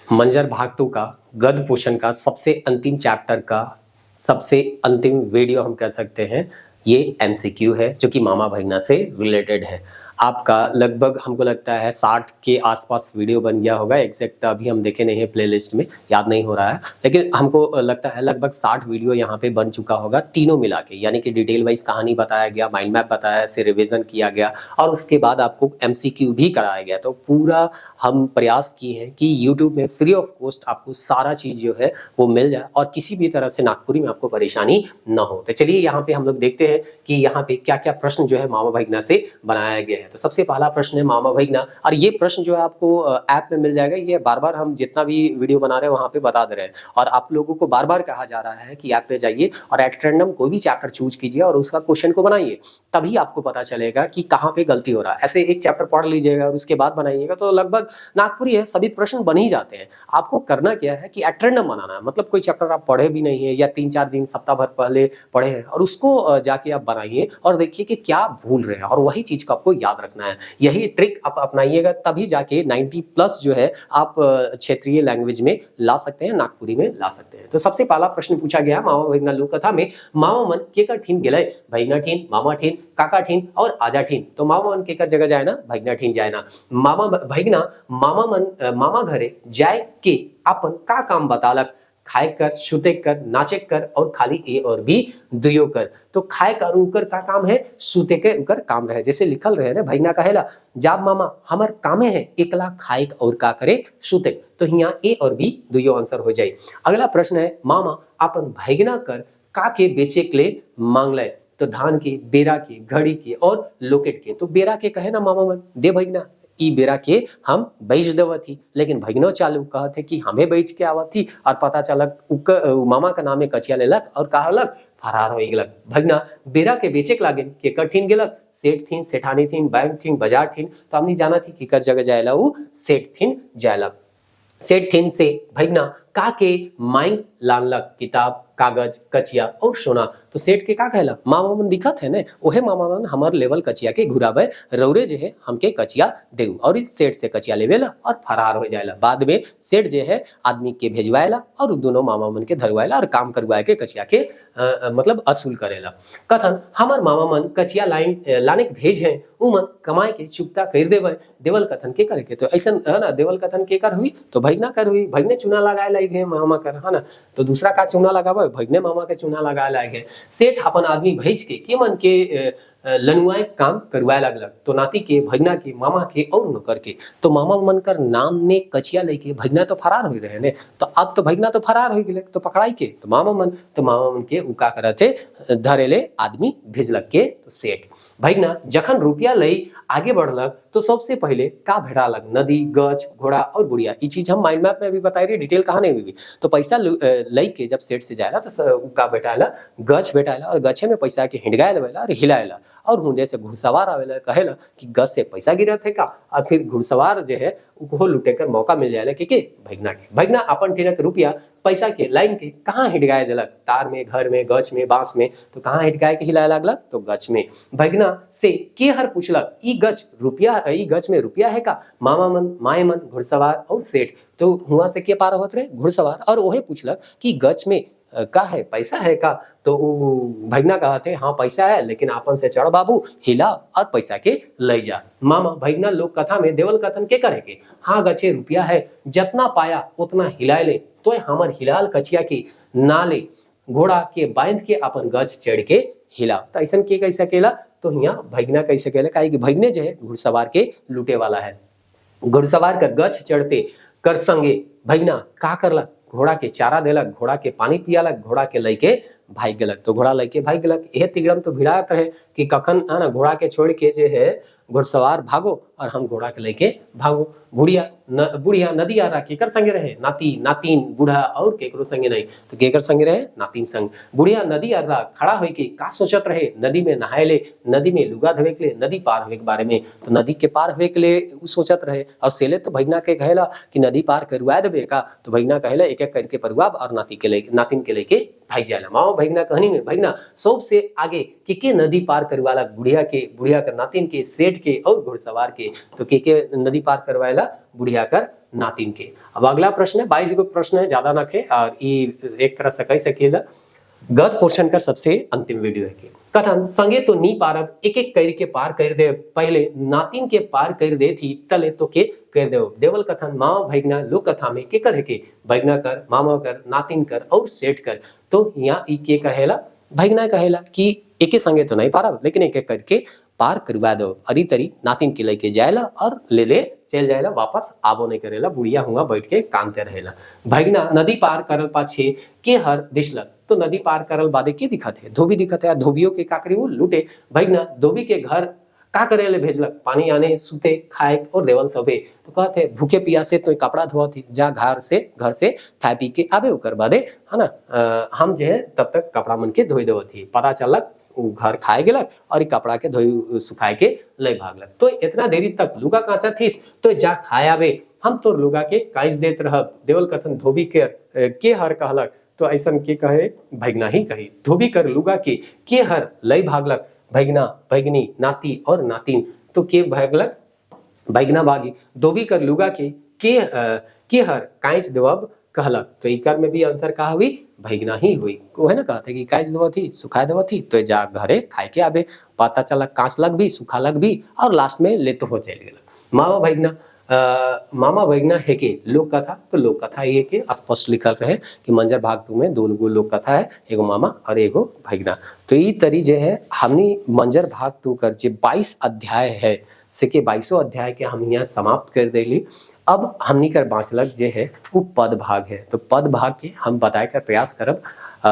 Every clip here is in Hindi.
मंजर भाग 2 का गद्य पोषण का सबसे अंतिम चैप्टर का सबसे अंतिम वीडियो हम कह सकते हैं। ये एमसीक्यू है जो कि मामा भगना से रिलेटेड है। आपका लगभग हमको लगता है 60 के आसपास वीडियो बन गया होगा। एग्जैक्ट अभी हम देखे नहीं है, प्लेलिस्ट में याद नहीं हो रहा है, लेकिन हमको लगता है लगभग 60 वीडियो यहाँ पे बन चुका होगा तीनों मिला के। यानी कि डिटेल वाइज कहानी बताया गया, माइंड मैप बताया, से रिविजन किया गया और उसके बाद आपको एमसीक्यू भी कराया गया। तो पूरा हम प्रयास किए हैं कि यूट्यूब में फ्री ऑफ कॉस्ट आपको सारा चीज़ जो है वो मिल जाए और किसी भी तरह से नागपुरी में आपको परेशानी ना हो। तो चलिए यहाँ पे हम लोग देखते हैं कि यहाँ पे क्या क्या प्रश्न जो है मामा भगना से बनाया गया है। तो सबसे पहला प्रश्न है मामा भगना, और ये प्रश्न जो है आपको ऐप में मिल जाएगा। ये बार बार हम जितना भी वीडियो बना रहे हैं वहाँ पे बता दे रहे हैं और आप लोगों को बार बार कहा जा रहा है कि ऐप पे जाइए और एट रैंडम कोई भी चैप्टर चूज कीजिए और उसका क्वेश्चन को बनाइए, तभी आपको पता चलेगा कि कहाँ पे गलती हो रहा है। ऐसे एक चैप्टर पढ़ लीजिएगा और उसके बाद बनाइएगा तो लगभग नागपुरी है, सभी प्रश्न बन ही जाते हैं। आपको करना क्या है कि एट रैंडम बनाना है, मतलब कोई चैप्टर आप पढ़े भी नहीं है या 3-4 दिन सप्ताह भर पहले पढ़े हैं और उसको जाके आप बनाइए और देखिए कि क्या भूल रहे हैं और वही चीज को आपको याद रखना है। यही ट्रिक आप अपनाइएगा तभी जाके 90+ जो है आप क्षेत्रीय लैंग्वेज में ला सकते हैं, नागपुरी में ला सकते हैं। तो सबसे पहला प्रश्न पूछा गया मामा भगना लोक कथा में, मामा मन केकर ठीन गेलय, भगना ठीन, मामा ठीन, काका ठीन और आजा ठीन। तो मामा मन केकर जगह जाए ना, भगना ठीन जाए ना। मामा भगना मामा घरे जाए के अपन का काम बतालक, खाए कर, सुते कर, नाचे कर और खाली ए और बी दुयो कर। तो खाए कर उकर का काम है, सुते के उकर काम रहे। जैसे लिखल रहे ना, भगना कहेला जाब मामा हमर कामे है एकला खाए और का करे सुते। तो यहाँ ए और बी दुयो आंसर हो जाए। अगला प्रश्न है मामा अपन भगना कर का के बेचे के लिए मांग ले। तो धान के, बेरा के, घड़ी के और लोकेट के। तो बेरा के कहे ना मामा मन दे भगना, ई बेरा के हम बेच देवत थी, लेकिन भगनो चालू कहते कि हमें बेच के आवत थी और पता चलक मामा का नामे कचिया लेलक और कहलक फरार हो गेलक। भगना बेरा के बेचे के लागे के कठिन गेलक, सेठ थीन, सेठानी थीन, बैंक थीन, बाजार थीन। तो हमने जाना थी कि कर जगह जायला वो सेठ थीन जायला। सेठ थीन से भगना का के माई लानलक, किताब, कागज, कचिया और सोना। तो सेठ के का कहला मामा मन दिखत है ने, ओहे मामा मन हमार लेवल कचिया के घुरावे, रौरे जे है हमके कचिया देऊ। और इस सेठ से कचिया लेवेला और फरार हो जाएला। बाद में सेठ जे है आदमी के भेजवाएला और दोनों मामा मन के धरवाएला और काम करवाए के कचिया के मतलब असूल करेला। कथन हमार मामा मन कचिया लाने के भेज है, उ मन कमाए के चुकता कर देवे। देवल कथन के करे के, तो ऐसा है ना, देवल कथन के कर हुई तो भगना कर हुई, भगने चुना लगाए लागे मामा कर, है ना। तो दूसरा का चुना लगावे, भगने मामा के चुना लगाए लागे। सेठ अपन आदमी भेज के मन के लनुआए काम करवाए लगलक। तो नाती के, भगना के, मामा के और नौकर के। तो मामा मन कर नाम ने कचिया लेके भगना तो फरार हो रहे ने। तो अब तो भगना तो फरार हो गए, तो पकड़ाई के तो मामा मन के उका करते धरेले आदमी भेजलक के। तो सेठ भगना जखन रुपया लई आगे बढ़लक तो सबसे पहले का भेटालक, नदी, गज, घोड़ा और बुढ़िया। ये चीज हम माइंड मैप में भी बताई रही, डिटेल कहानी में भी। तो पैसा लई के जब सेठ से जाएला तो का भेटाला, गज भेटाला और गछे में पैसा के हिंडगाए लेवेला और हिलाएला। और हुंदे से घुड़सवार आवेला, कहेला कि गज से पैसा गिरत है का। और फिर घुड़सवार जो है उको लुटे कर मौका मिल जाएला के भगना के। भगना अपन ठिनक रुपया पैसा के लाइन के कहाँ हिटगाए दिलक, तार में, घर में, गच में, बांस में। तो कहाँ हिटगाए के हिलाए लगलक, तो गच में। भगना से के हर पूछलक ई गच में रुपया है का। मामा मन, माए मन, घुड़सवार और सेठ। तो हुआ से के पार होत रहे, घुड़सवार, और वही पूछलक कि गच में का है, पैसा है का। तो भगना कहते हाँ पैसा है, लेकिन आपन से चढ़ बाबू, हिला और पैसा के ले जा। मामा भगना लोक कथा में देवल कथन के करे के, हाँ गछे रुपया है, जितना पाया उतना हिलाए ले। तो हमर हिलाल कचिया के नाले घोड़ा के बांध के अपन गज चढ़ के हिला। तो ऐसा के कह सकेला, तो यहाँ भगना कह सकेला, काहे कि भगने जो है घुड़सवार के लूटे वाला है। घुड़सवार का गज चढ़ते कर संगे भगना का करलक, घोड़ा के चारा देलक, घोड़ा के पानी पियालक, घोड़ा के लइके भाग गेलक। तो घोड़ा लइके भाग गेलक। यह तिगड़म तो भिड़ात रहे कि कखन है ना घोड़ा के छोड़ के जे है घुड़सवार भागो और हम घोड़ा के लेके भागो। बुढ़िया नदी आ रहा केकर संगे रहे, नाती, नातीन, बूढ़ा और केकरो संगे नहीं। तो केकर संगे रहे, नातीन संग। बुढ़िया नदी आ रहा खड़ा होके के का सोचत रहे, नदी में नहाए ले, नदी में लुगा धोवे के लिए, नदी पार होवे के बारे में। तो नदी के पार होवे के लिए सोचत रहे। और सेले तो भगना के कहेला कि नदी पार करवा देवे का। तो भगना कहेला एक एक करके परवाब और नातिन के लेके भाग जाएला। माओ भगना कहनी में भगना सबसे आगे के नदी पार करवाला, बुढ़िया कर नातिन के, सेठ के और घुड़सवार के। तो के नदी पार करवाएला, बुढ़िया कर नातिन के। अब अगला प्रश्न है 22 गो प्रश्न है, ज्यादा नखे और ये एक तरह से कह सकेला गद पोर्शन का सबसे अंतिम वीडियो है के कथन संगे तो नी पारब एक एक कर के पार कर दे, पहले नातिन के पार कर दे थी तले तो के कर दे। देवल कथन मामा भैगना लोक कथा में के कर के भैगना कर, मामा कर, नातिन कर और सेठ कर। तो यहाँ ई के कहेला भैगना कहेला कि एके संगे तो नहीं पारब लेकिन एक एक करके पार करवा दो। अरी तरी नातिन के लेके जाएला और ले चल जाएला, वापस आबो नहीं करेला, बुढ़िया हुआ बैठ के कानते रहेला। भैगना नदी पार करल पाछे के हर दिशलक। तो नदी पार करल बादे के दिखत है, धोबी दिखत है। धोबियों के काकरी वो लूटे। भैगना धोबी के घर का करे ले भेजलक, पानी आने सुते खाए और देवल सबे। तो कहते भूखे पियासे तो कपड़ा धोआ थी, जा घर से खाए पी के आबे ओकर बादे है ना हम जो है तब तक कपड़ा मन के धोई देव थी। पता चलक घर खाए गेलक और कपड़ा के धोई सुखाए के ले भागलक। तो इतना देरी तक लुगा काचा थीस तो जा खाए आबे, हम तो लुगा के काइस देत रहब। देवल कथन धोबी के हर कहलक। तो ऐसन के कहे भैगना ही कही। धोबी कर लुगा के हर लय भागलक। भैगना भैगनी नाती और नातिन तो के भागलक भैगना भागी। धोबी कर लुगा के हर काइस देवब कहलक। तो इकर में भी आंसर का हुई भैगना ही हुई। वो है ना कहते कि काइस देव थी सुखाए देव थी तो जा घरे खाए के आबे। पता चला कांच लग भी सुखा लग भी और लास्ट में ले तो हो चल गया। मामा भैगना है के लोक कथा। तो लोक कथा ये के स्पष्ट लिखल रहे कि मंजर भाग 2 में 2 गो लोक कथा है, एगो मामा और एगो भैगना। तो ये तरी जो है हमनी मंजर भाग 2 कर जो 22 अध्याय है से के 22 अध्याय के हम यहाँ समाप्त कर देली। अब हमनी कर बाँचलक जे है वो पद भाग है। तो पद भाग के हम बताए कर प्रयास करब।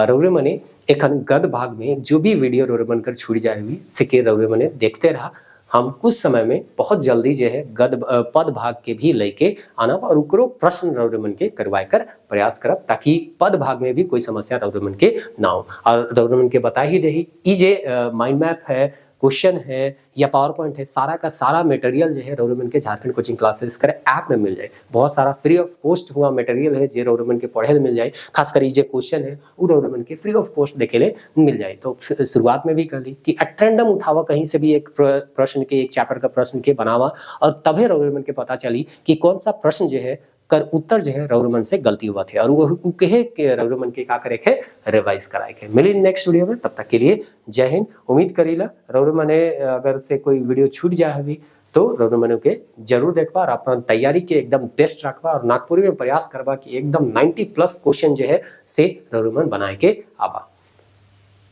रौरे मने एखन गद भाग में जो भी वीडियो रौरे मन कर छूट जाए हुई से के रौरे मने देखते रहा। हम कुछ समय में बहुत जल्दी जो है पद भाग के भी लेके आना और उकरो प्रश्न रौरे मन के करवाए कर प्रयास करब ताकि पद भाग में भी कोई समस्या रौरे मन के ना हो। और रौरे मन के बता ही दही ई जे माइंड मैप है, क्वेश्चन है या पावर पॉइंट है, सारा का सारा मटेरियल जो है रौरे मन के झारखंड कोचिंग क्लासेस कर ऐप में मिल जाए। बहुत सारा फ्री ऑफ कॉस्ट हुआ मटेरियल है जो रौरे मन के पढ़े मिल जाए। खासकर ये क्वेश्चन है वो रौरे मन के फ्री ऑफ कॉस्ट देखे ले मिल जाए। तो शुरुआत में भी कर ली कि एट्रेंडम उठावा कहीं से भी एक प्रश्न के एक चैप्टर का प्रश्न के बनावा और तभी रौरे मन के पता चली कि कौन सा प्रश्न जो है कर उत्तर जो है रौरे मन से गलती हुआ थे और वो कहे के रौरे मन के का करे के रिवाइज कराए के। मिली नेक्स्ट वीडियो में, तब तक के लिए जय हिंद। उम्मीद करीला रौरे मने अगर से कोई वीडियो छूट जाए अभी तो रौरे मने के जरूर देखबा और अपना तैयारी के एकदम बेस्ट रखबा और नागपुरी में प्रयास करबा कि एकदम 90+ क्वेश्चन जो है से रौरे मन बनाए के आबा।